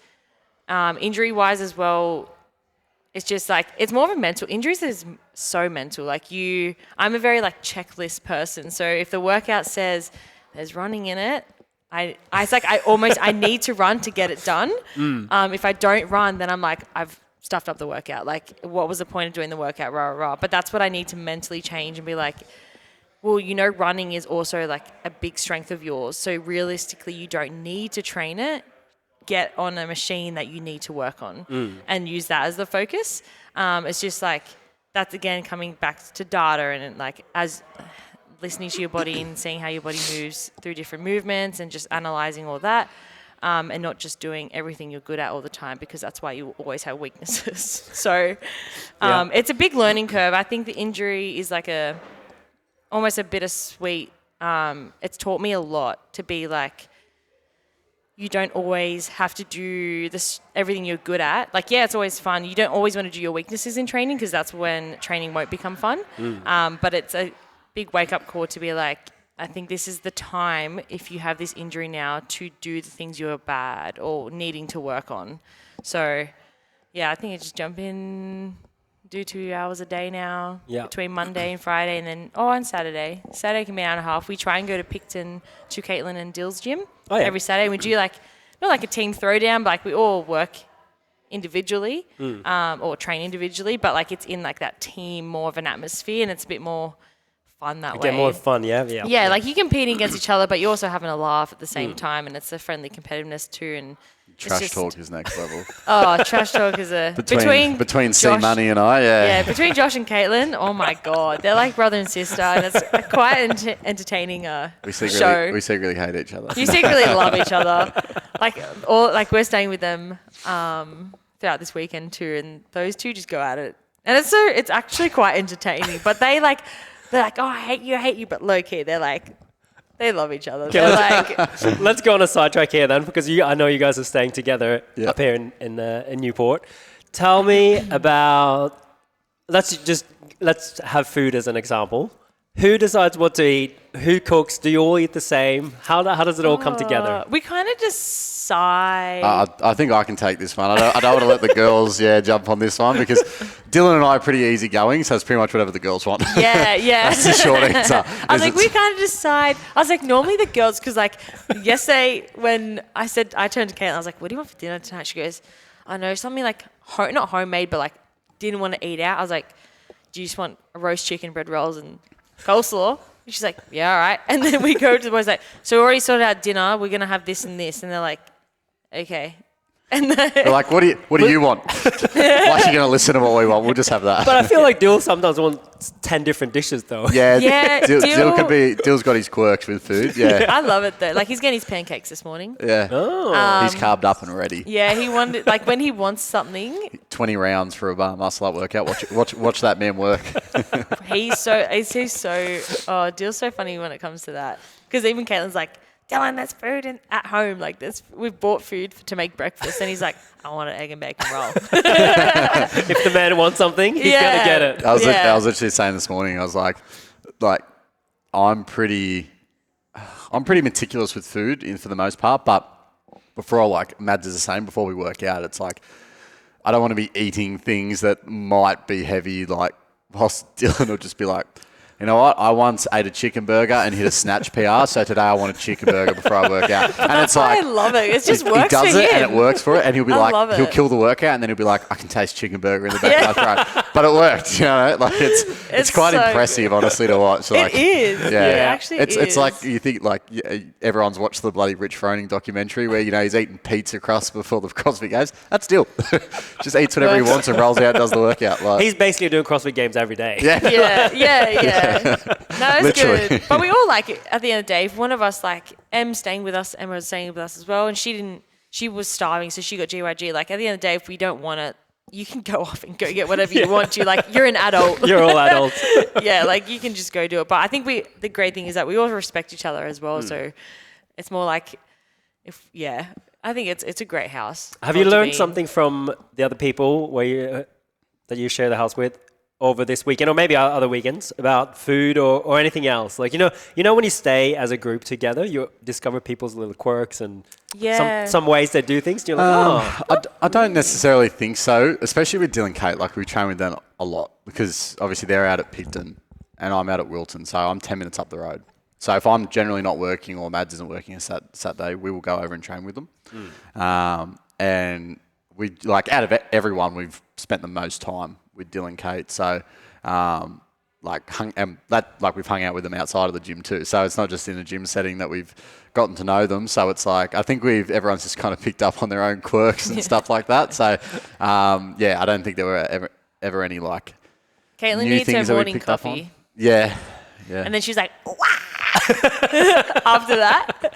Injury-wise as well, it's just like, it's more of a mental, injuries is so mental. Like I'm a very like checklist person. So if the workout says there's running in it, I need to run to get it done. If I don't run, then I'm like, I've stuffed up the workout. Like, what was the point of doing the workout? Rah, rah, rah. But that's what I need to mentally change and be like, well, running is also like a big strength of yours. So realistically, you don't need to train it. Get on a machine that you need to work on and use that as the focus. It's just like, that's again coming back to data and like as listening to your body and seeing how your body moves through different movements and just analyzing all that. And not just doing everything you're good at all the time, because that's why you always have weaknesses. So it's a big learning curve. I think the injury is like almost a bittersweet. It's taught me a lot to be like, you don't always have to do everything you're good at. Like, it's always fun. You don't always want to do your weaknesses in training because that's when training won't become fun. But it's a big wake-up call to be like, I think this is the time, if you have this injury now, to do the things you're bad or needing to work on. So, I think I just jump in, do 2 hours a day now between Monday and Friday, and then on Saturday. Saturday can be an hour and a half. We try and go to Picton to Caitlin and Dill's gym every Saturday. We do like, not like a team throwdown, but like we all work individually or train individually, but like it's in like that team, more of an atmosphere, and it's a bit more fun that way. Get more fun, yeah. Like you're competing against each other, but you're also having a laugh at the same time, and it's a friendly competitiveness too. And trash talk is next level. Oh, trash talk is between C Money and I, between Josh and Caitlin. Oh my god, they're like brother and sister, and it's quite entertaining show. We secretly hate each other. You secretly love each other. Like we're staying with them throughout this weekend too, and those two just go at it, and it's actually quite entertaining. But they're like, oh, I hate you, but low key, they're like, they love each other. Okay, let's go on a sidetrack here then, because I know you guys are staying together up here in Newport. Tell me about. Let's have food as an example. Who decides what to eat? Who cooks? Do you all eat the same? How does it all come together? We kind of decide. I think I can take this one. I don't want to let the girls, jump on this one because Dylan and I are pretty easygoing, so it's pretty much whatever the girls want. Yeah. That's the short answer. I was like, we kind of decide. I was like, normally the girls, because like yesterday when I turned to Caitlin, I was like, what do you want for dinner tonight? She goes, I know something like not homemade, but like didn't want to eat out. I was like, do you just want a roast chicken, bread rolls, and coleslaw? And she's like, yeah, all right. And then we go to the boys like, so we already sorted out dinner. We're gonna have this and this, and they're like, okay. And they're like, what do you want? Why are you going to listen to what we want? We'll just have that. But I feel like Dill sometimes wants 10 different dishes though. Yeah. Dill's got his quirks with food. Yeah. I love it though. Like he's getting his pancakes this morning. Yeah. He's carved up and ready. Yeah, he wanted like when he wants something. 20 rounds for a bar muscle up workout. Watch that man work. He's so. Oh, Dill's so funny when it comes to that. Because even Caitlin's like, Dylan, there's food at home. Like this, we've bought food to make breakfast, and he's like, I want an egg and bacon roll. If the man wants something, he's gonna get it. I was literally saying this morning. I was like, I'm pretty meticulous with food for the most part, but Mads is the same. Before we work out, it's like I don't want to be eating things that might be heavy. Like Dylan will just be like, you know what? I once ate a chicken burger and hit a snatch PR, so today I want a chicken burger before I work out. And it's like, I love it. It just works he does for it him. and it works for it, and he'll be he'll kill the workout, and then he'll be like, I can taste chicken burger in the back of my throat. But it worked, like it's quite so impressive, honestly, to watch. It is. Yeah, it actually is. It's like you think everyone's watched the bloody Rich Froning documentary where he's eating pizza crust before the CrossFit Games. That's Dill. Just eats whatever he wants and rolls out, does the workout. He's basically doing CrossFit Games every day. Yeah. No, it's Literally. good. But we all like it at the end of the day. If one of us, like, Emma was staying with us as well, and she was starving, so she got GYG. Like, at the end of the day, if we don't want it, you can go off and go get whatever you want to. Like, you're an adult. You're all adults. Yeah, like, you can just go do it. But I think the great thing is that we all respect each other as well. So it's more like, I think it's a great house. Have you learned something from the other people that you share the house with over this weekend, or maybe other weekends, about food or anything else? Like, when you stay as a group together, you discover people's little quirks and some ways they do things. And you're like, I don't necessarily think so, especially with Dylan and Kate. Like, we train with them a lot because obviously they're out at Picton and I'm out at Wilton, so I'm 10 minutes up the road. So if I'm generally not working or Mads isn't working a Saturday, we will go over and train with them. And we, out of everyone, we've spent the most time with Dylan and Kate. So, we've hung out with them outside of the gym too. So it's not just in a gym setting that we've gotten to know them. So it's like, I think everyone's just kind of picked up on their own quirks and stuff like that. So, I don't think there were ever any Caitlin new needs things her that we morning picked up coffee. on. Yeah. And then she's like, wow. After that,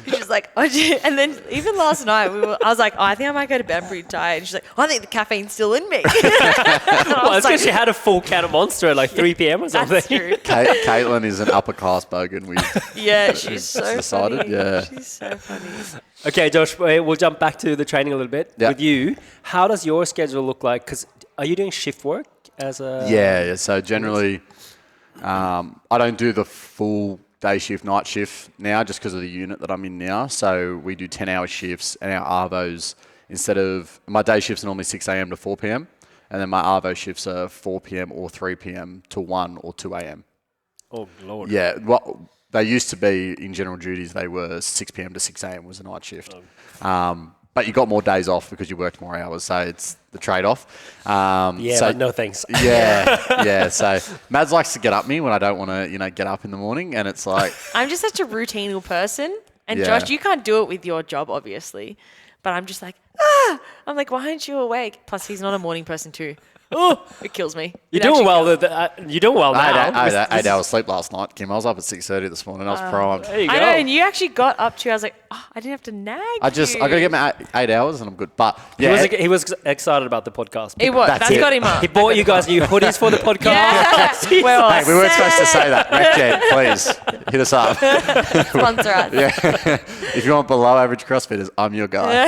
she's like, and then even last night, I was like, I think I might go to bed pretty tired. And she's like, I think the caffeine's still in me. Well, it's because she had a full can of Monster at 3 p.m. or something. That's true. Caitlin is an upper class bogan. She's so decided, funny. yeah. She's so funny. Okay, Josh, we'll jump back to the training a little bit. Yep. With you, how does your schedule look like? Because are you doing shift work as a... Yeah, so generally... I don't do the full day shift, night shift now just because of the unit that I'm in now. So we do 10-hour shifts, and our Arvos, instead of... My day shifts are normally 6 a.m. to 4 p.m. And then my Arvo shifts are 4 p.m. or 3 p.m. to 1 or 2 a.m. Oh, Lord. Yeah, well, they used to be, in general duties, they were 6 p.m. to 6 a.m. was a night shift. But you got more days off because you worked more hours, so it's the trade-off. But no thanks. Yeah. So Mads likes to get up me when I don't want to, get up in the morning, and it's like... I'm just such a routinal person. And Yeah. Josh, you can't do it with your job, obviously. But I'm just like, I'm like, why aren't you awake? Plus, he's not a morning person too. Oh, it kills me. You're doing well. You're doing well now. I had 8 hours sleep last night, Kim. I was up at 6:30 this morning. I was primed. There you go. I know, and you actually got up to. I was like, I didn't have to nag. I got to get my 8 hours and I'm good. But yeah, He was excited about the podcast. It was. That's it. got him up. He bought you guys new hoodies for the podcast. Yeah. Well, hey, we weren't supposed to say that. RecGen, please hit us up. sponsor us. Yeah. If you want below average CrossFitters, I'm your guy.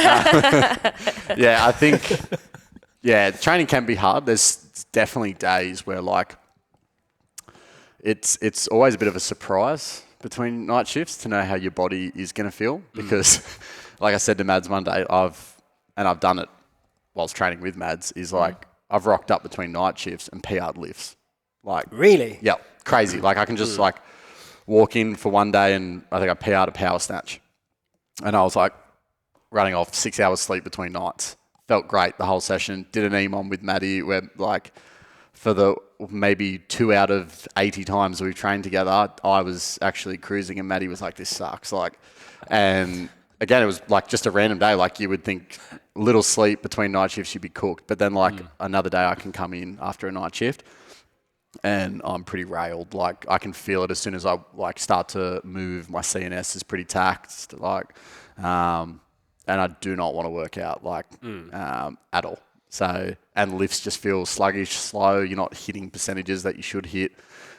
I think Yeah, training can be hard. There's definitely days where like it's always a bit of a surprise between night shifts to know how your body is going to feel because, like I said to Mads one day, I've done it whilst training with Mads. Is like I've rocked up between night shifts and PR'd lifts. Like Really? yeah, crazy. Like I can just like walk in for one day and I think I PR'd a power snatch, and I was like running off 6 hours sleep between nights. Felt great the whole session. Did an EMOM with Maddie where like for the maybe 2 out of 80 times we've trained together, I was actually cruising and Maddie was like, this sucks. Like, and again, it was like just a random day. Like you would think little sleep between night shifts, you'd be cooked. But then like another day I can come in after a night shift and I'm pretty railed. Like I can feel it as soon as I like start to move. My CNS is pretty taxed. Like, and I do not want to work out like at all. So, and lifts just feel sluggish, slow. You're not hitting percentages that you should hit.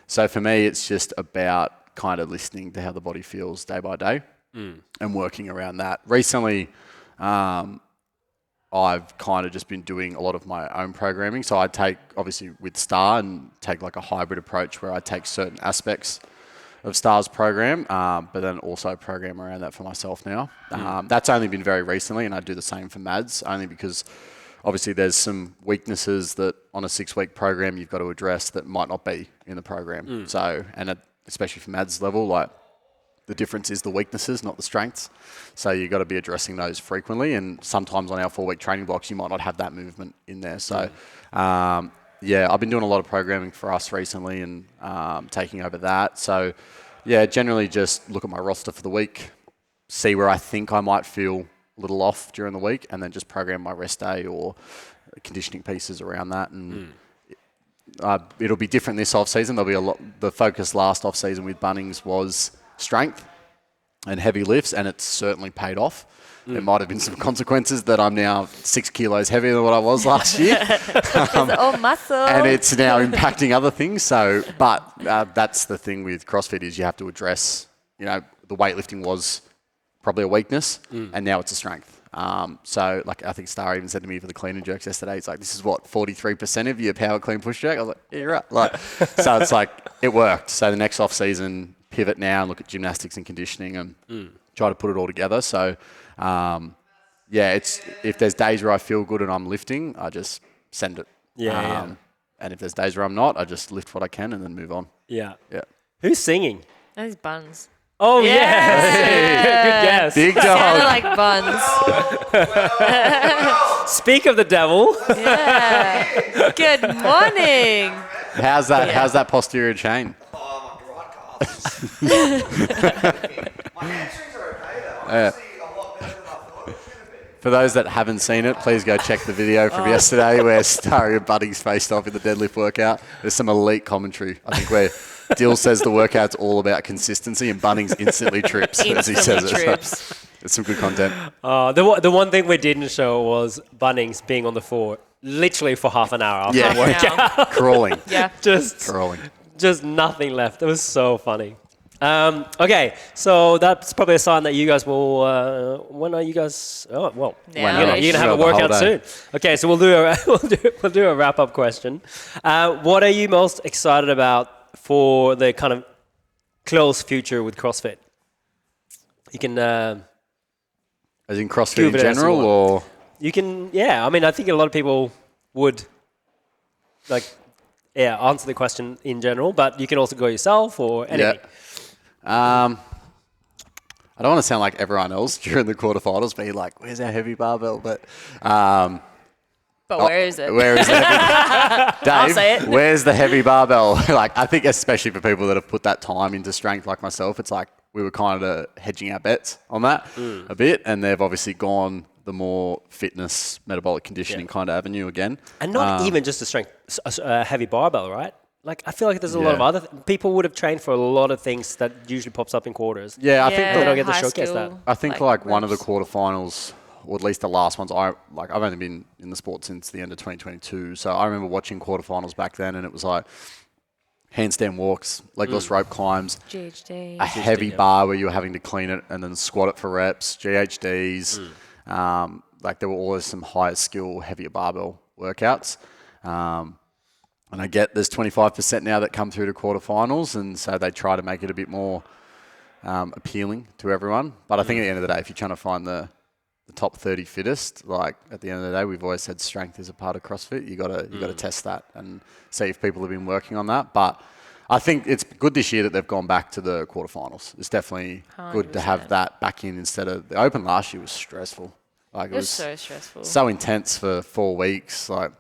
So for me, it's just about kind of listening to how the body feels day by day and working around that. Recently, I've kind of just been doing a lot of my own programming. So I take, obviously with Star, and take like a hybrid approach where I take certain aspects of Star's program, but then also program around that for myself now. That's only been very recently, and I do the same for Mads, only because obviously there's some weaknesses that on a 6-week program you've got to address that might not be in the program. So, and especially for Mads' level, like the difference is the weaknesses, not the strengths. So you've got to be addressing those frequently, and sometimes on our 4-week training blocks you might not have that movement in there. So yeah, I've been doing a lot of programming for us recently and taking over that. So yeah, generally just look at my roster for the week, see where I think I might feel a little off during the week, and then just program my rest day or conditioning pieces around that. And it'll be different this off season. There'll be a lot. The focus last off season with Bunnings was strength and heavy lifts, and it's certainly paid off. There might have been some consequences that I'm now 6 kilos heavier than what I was last year. All muscle. And it's now impacting other things. So, but that's the thing with CrossFit is you have to address, you know, the weightlifting was probably a weakness and now it's a strength. So like I think Star even said to me for the clean and jerks yesterday, it's like, this is what, 43% of your power clean push jerk? I was like, yeah, you're right. Like, so it's like, it worked. So the next off season, pivot now and look at gymnastics and conditioning and try to put it all together. So, yeah, it's if there's days where I feel good and I'm lifting, I just send it. Yeah. And if there's days where I'm not, I just lift what I can and then move on. Yeah. Yeah. Who's singing? Those buns. Oh, Yeah. yes. Good guess. Big Sounded dog. like buns. Speak of the devil. Yeah. Good morning. How's that? Yeah. How's that posterior chain? Oh, my right calf. My hamstrings are okay though. I'm actually a lot better than I thought it was going to be. For those that haven't seen it, please go check the video from yesterday where Starry and Bunnings faced off in the deadlift workout. There's some elite commentary, I think, where Dill says the workout's all about consistency and Bunnings instantly trips as he says it. Trips. It's some good content. The one thing we didn't show was Bunnings being on the floor literally for half an hour after Yeah. the workout. Crawling. Yeah. Crawling. Just nothing left. It was so funny. Okay, so that's probably a sign that you guys will. When are you guys? Oh well, Now. you're gonna have a Throughout the workout whole soon. day. Okay, so we'll do a wrap up question. What are you most excited about for the kind of close future with CrossFit? You can. As in CrossFit Give in it as you general, want. or You can. Yeah, I mean, I think a lot of people would answer the question in general, but you can also go yourself or anything. I don't want to sound like everyone else during the quarterfinals, being like, "Where's our heavy barbell?" But But where is it? where is the heavy? Dave, I'll say it. Where's the heavy barbell? Like, I think especially for people that have put that time into strength like myself, it's like we were kind of hedging our bets on that a bit, and they've obviously gone the more fitness, metabolic conditioning kind of avenue again. And not even just a strength, a heavy barbell, right? Like, I feel like there's a lot of other people would have trained for a lot of things that usually pops up in quarters. Yeah, I think they don't get to high showcase that. skill, I think like one of the reps. quarterfinals, or at least the last ones, I've only been in the sport since the end of 2022. So I remember watching quarterfinals back then, and it was like handstand walks, legless rope climbs, GHD. a heavy bar where you were having to clean it and then squat it for reps, GHDs. Like there were always some higher skill, heavier barbell workouts. And I get there's 25% now that come through to quarterfinals, and so they try to make it a bit more appealing to everyone. But I think at the end of the day, if you're trying to find the top 30 fittest, like at the end of the day, we've always said strength is a part of CrossFit. You gotta test that and see if people have been working on that. But I think it's good this year that they've gone back to the quarterfinals. It's definitely good to have that back in instead of the Open last year was stressful. Like it was so stressful, so intense for 4 weeks. Like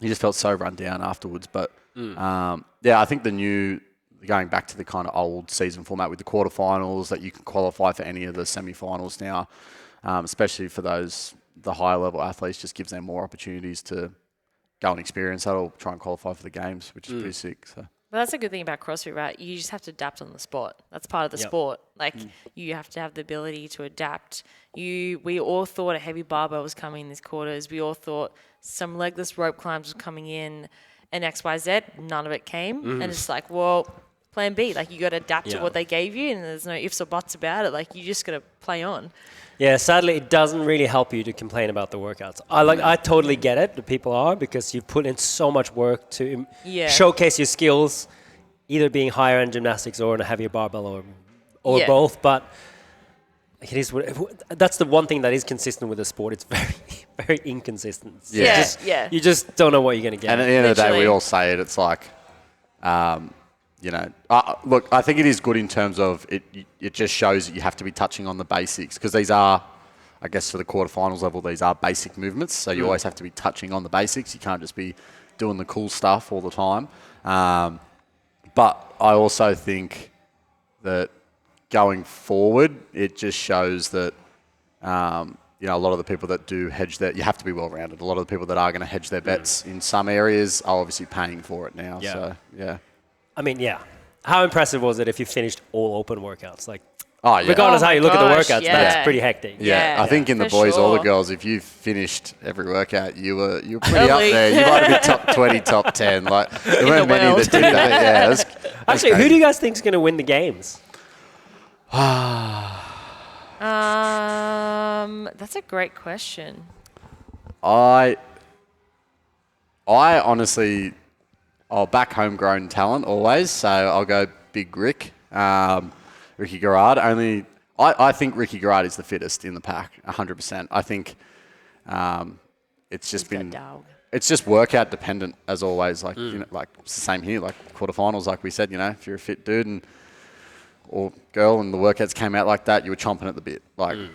you just felt so run down afterwards. But I think going back to the kind of old season format with the quarterfinals, that you can qualify for any of the semi-finals now, especially for the higher level athletes, just gives them more opportunities to go and experience that or try and qualify for the games, which is pretty sick. So. But that's a good thing about CrossFit, right? You just have to adapt on the spot. That's part of the sport. Like you have to have the ability to adapt. We all thought a heavy barbell was coming in this quarters. We all thought some legless rope climbs was coming in, and XYZ. None of it came, and it's like, well, plan B. Like you got to adapt to what they gave you, and there's no ifs or buts about it. Like you just got to play on. Yeah, sadly, it doesn't really help you to complain about the workouts. I totally get it, the people are, because you put in so much work to showcase your skills, either being higher in gymnastics or in a heavier barbell or both. But it is that's the one thing that is consistent with the sport. It's very, very inconsistent. You just don't know what you're going to get. And at the end of the day, we all say it. It's like, look, I think it is good in terms of it just shows that you have to be touching on the basics, because these are, I guess for the quarterfinals level, these are basic movements. So you always have to be touching on the basics. You can't just be doing the cool stuff all the time. But I also think that going forward, it just shows that, a lot of the people that do hedge you have to be well-rounded. A lot of the people that are going to hedge their bets in some areas are obviously paying for it now. Yeah. So, yeah. I mean, yeah. How impressive was it if you finished all open workouts? Like, yeah. regardless how you look at the workouts, yeah. that's pretty hectic. Yeah, I think in the boys or the girls, if you finished every workout, you were pretty up there. You might have been top 20, top 10. Like there weren't many that did that. Yeah, that's Actually, who do you guys think is going to win the games? That's a great question. I honestly, I'll back homegrown talent always, so I'll go Big Rick, Ricky Garrard. I think Ricky Garrard is the fittest in the pack, 100%. I think it's just workout dependent as always. Like like it's the same here. Like quarterfinals, like we said, if you're a fit dude or girl and the workouts came out like that, you were chomping at the bit. Like, and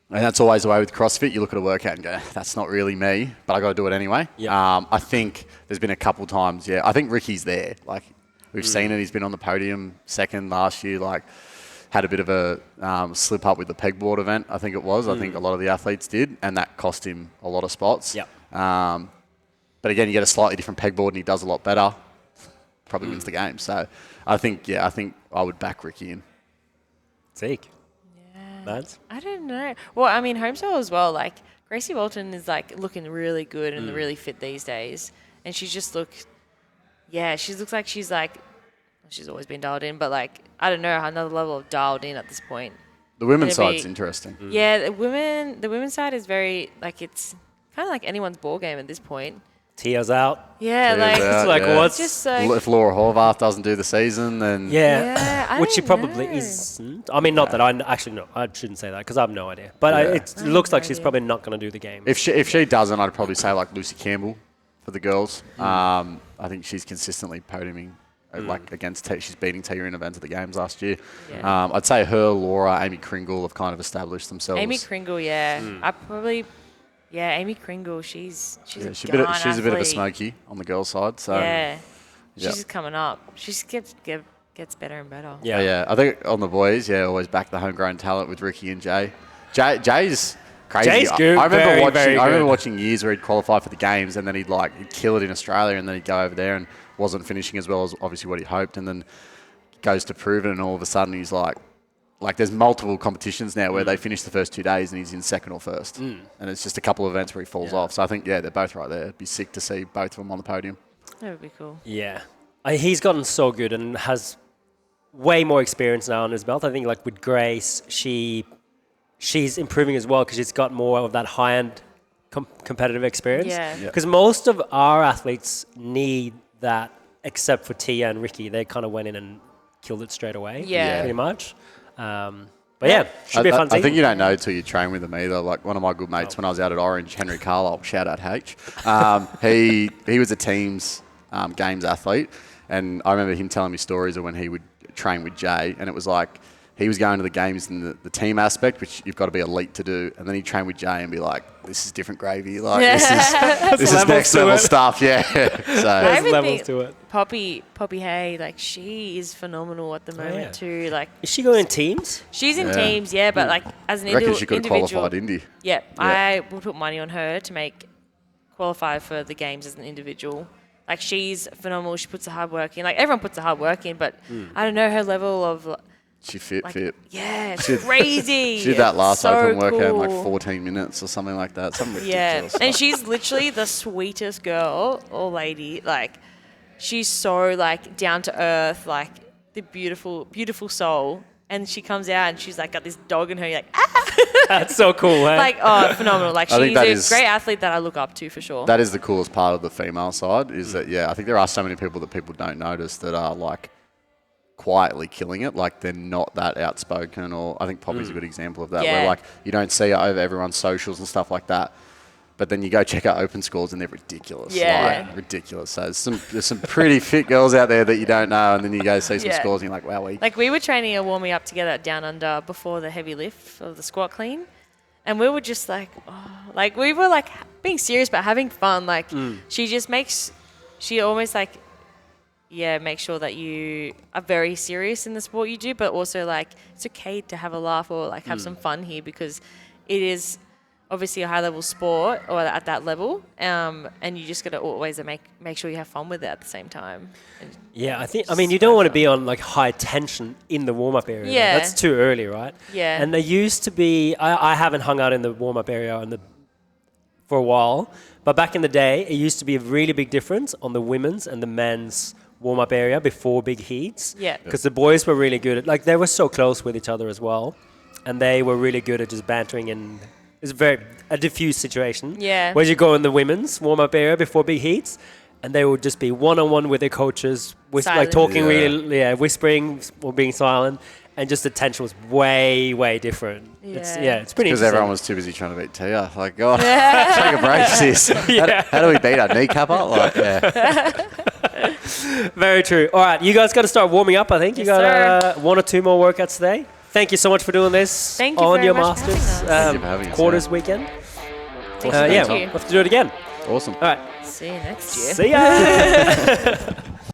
that's always the way with CrossFit. You look at a workout and go, that's not really me, but I got to do it anyway. Yeah. I think there's been a couple times. Yeah, I think Ricky's there. Like we've seen it. He's been on the podium second last year. Like had a bit of a slip up with the pegboard event. I think it was. I think a lot of the athletes did, and that cost him a lot of spots. Yeah. But again, you get a slightly different pegboard and he does a lot better. Probably wins the game. So I think I would back Ricky in. Zeke. Yeah. Mads? I don't know. Well, I mean, Homestyle as well. Like Gracie Walton is like looking really good and really fit these days, and she just looks like she's always been dialed in, but like I don't know, another level of dialed in at this point. The women's side's interesting. Yeah, the women's side is very like it's kind of like anyone's ball game at this point. Tia's out. Yeah, Tia's out, what's just like if Laura Horvath doesn't do the season, then which she don't probably know. isn't. I mean, not that I shouldn't say that because I have no idea. But it looks like she's probably not going to do the game. If she doesn't, I'd probably say like Lucy Campbell for the girls. I think she's consistently podiuming. Like against she's beating Tia in events at the games last year. Yeah. I'd say her, Laura, Amy Kringle have kind of established themselves. Amy Kringle, I probably. Yeah, Amy Kringle, she's a bit of a smoky on the girls' side. So she's just coming up. She just gets better and better. Yeah. I think on the boys, always back the homegrown talent with Ricky and Jay. Jay's crazy. Jay's good. I remember very remember watching years where he'd qualify for the games and then he'd kill it in Australia and then he'd go over there and wasn't finishing as well as obviously what he hoped, and then goes to prove it, and all of a sudden he's like there's multiple competitions now where they finish the first 2 days and he's in second or first. And it's just a couple of events where he falls off. So I think, they're both right there. It'd be sick to see both of them on the podium. That would be cool. Yeah. He's gotten so good and has way more experience now on his belt. I think like with Grace, she's improving as well because she's got more of that high-end competitive experience. Yeah. Yeah. Because most of our athletes need that, except for Tia and Ricky. They kind of went in and killed it straight away. Yeah. Pretty much. But yeah, should be a fun I think season. you don't know till you train with them either. Like one of my good mates when I was out at Orange, Henry Carlisle, shout out H. He was a teams games athlete, and I remember him telling me stories of when he would train with Jay, and it was like he was going to the games in the team aspect, which you've got to be elite to do, and then he'd train with Jay and be like, "This is different gravy. Like this is next level stuff." Yeah. So I even levels think to it. Poppy Hay, like she is phenomenal at the moment yeah. too. Like Is she going in teams? she's in Yeah. teams, yeah, but like as an I reckon she could have individual, qualified Indy. yeah, I would put money on her to make qualify for the games as an individual. Like she's phenomenal. She puts the hard work in. Like everyone puts the hard work in, but I don't know her level of. She fit. Yeah, it's She did- crazy. She did that last so open workout in like cool. 14 minutes or something like that. Something Yeah, ridiculous. and she's literally the sweetest girl or lady. Like, she's so like down to earth, like the beautiful, beautiful soul. And she comes out and she's like got this dog in her. You're like, ah! That's so cool, eh? Like, oh, phenomenal. Like I think she's that a is- great athlete that I look up to for sure. That is the coolest part of the female side is that, I think there are so many people that people don't notice that are like quietly killing it. Like they're not that outspoken, or I think Poppy's a good example of that, Yeah. where like you don't see it over everyone's socials and stuff like that. But then you go check out open scores and they're ridiculous. Yeah. Like, ridiculous. So there's some pretty fit girls out there that you don't know, and then you go see some Yeah. scores and you're like, wow, Like we were training and warming up together at Down Under before the heavy lift of the squat clean. And we were just like, oh, like we were like being serious but having fun. Like she almost like, make sure that you are very serious in the sport you do, but also like it's okay to have a laugh or like have some fun here because it is obviously a high level sport or at that level. And you just got to always make sure you have fun with it at the same time. And Yeah, I mean, you don't want to be on like high tension in the warm-up area. Yeah. That's too early, right? Yeah. And there used to be, I haven't hung out in the warm-up area for a while, but back in the day, it used to be a really big difference on the women's and the men's warm-up area before big heats. Yeah. Because the boys were really good at, like, they were so close with each other as well, and they were really good at just bantering and it's a diffuse situation. Yeah. Where you go in the women's warm-up area before big heats, and they would just be one-on-one with their coaches, like Silent. talking Yeah. really, whispering or being silent, and just the tension was way different. It's Yeah. it's pretty because interesting. everyone was too busy trying to beat Tia. Like, God, take a break, sis. How do we beat her kneecap up? Like, yeah. Very true. All right, you guys got to start warming up, I think. You Yes, got one or two more workouts today. Thank you so much for doing this Thank you on very your much for Masters having us. Thank you for having us, quarters yeah. weekend. Thank Yeah, you. we'll have to do it again. Awesome. All right, See you next year. see ya.